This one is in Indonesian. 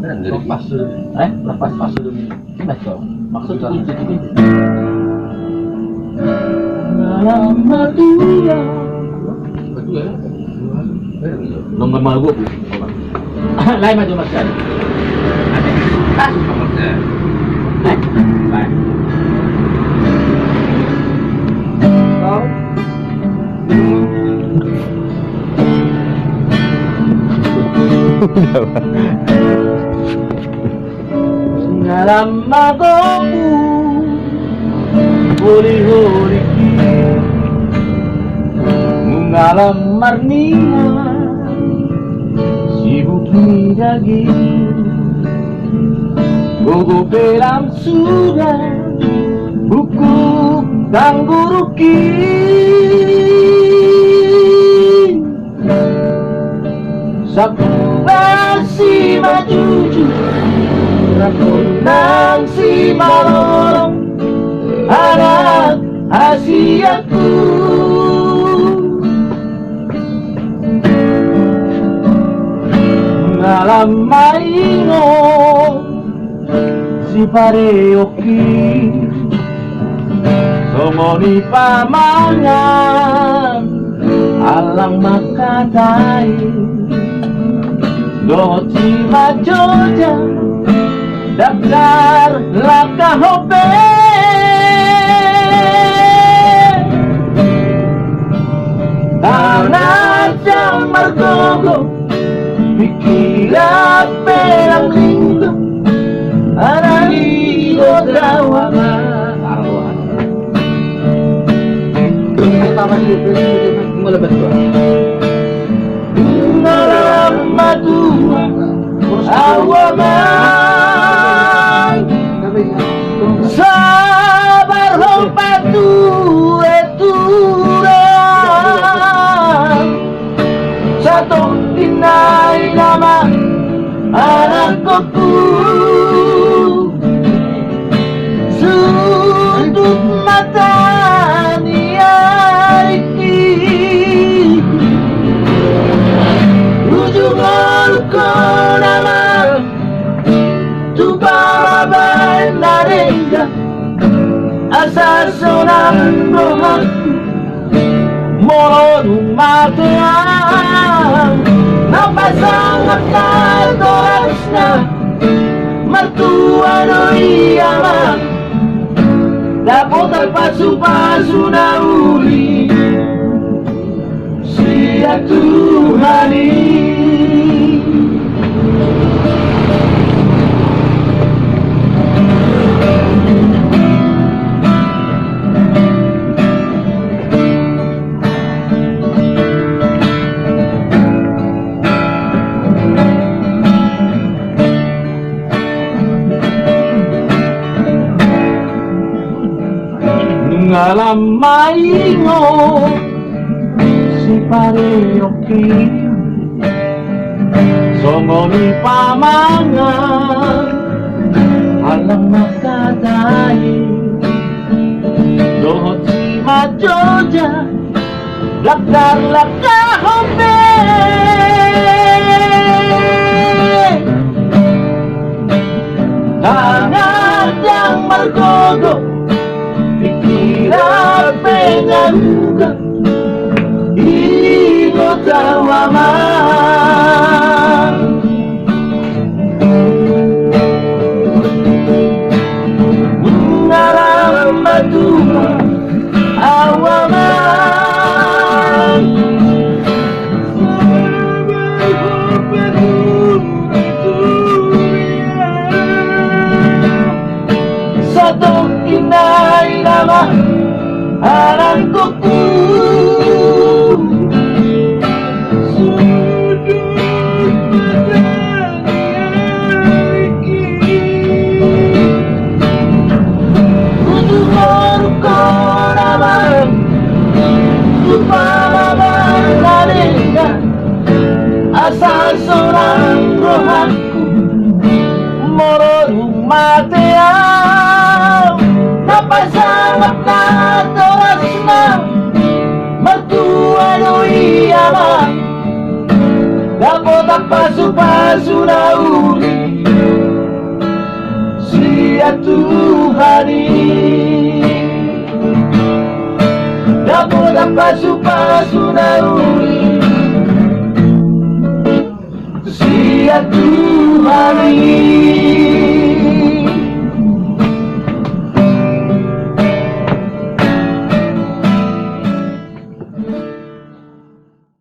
lepas lepas dulu. Betul. Maksud itu jadi lama dia. Betul ya. Nomor malu. Lain maju mas kan. Nomor saya. Lain. Ngalam magomu hori-hori mengalam marnia sibuk lagi gogo peram sudah buku tangguruki si majuju nang si malorong anak Asiaku ngalam maingo si pareoki somoni pamangan alang makatai Doci majoja daftar laka hope tanah jam margogo pikiran perang linggo arani odawana arwah pertama itu mulai betul madua awaman sabar rompatu eturan satu tinai nama anakku sudut mata asa sonang rohan moronung mateang napasangat na doras na mertua doi alam dapat terpasu-pasu na uli siya Tuhani ngalam maingo si pareoki somoni pamangan alang makadai dohot si majoja lakar hombe tangan yang mergogo pikiran pengaruga ilo tawaman mengaram madua awaman satu inai nama anakku asal seorang rohanku morong mateang napasangat na torasna mertua doi alam dapat pasu-pasu na uli ya Tuhani. Napo pasu-pasu nauli, sia Tuhani.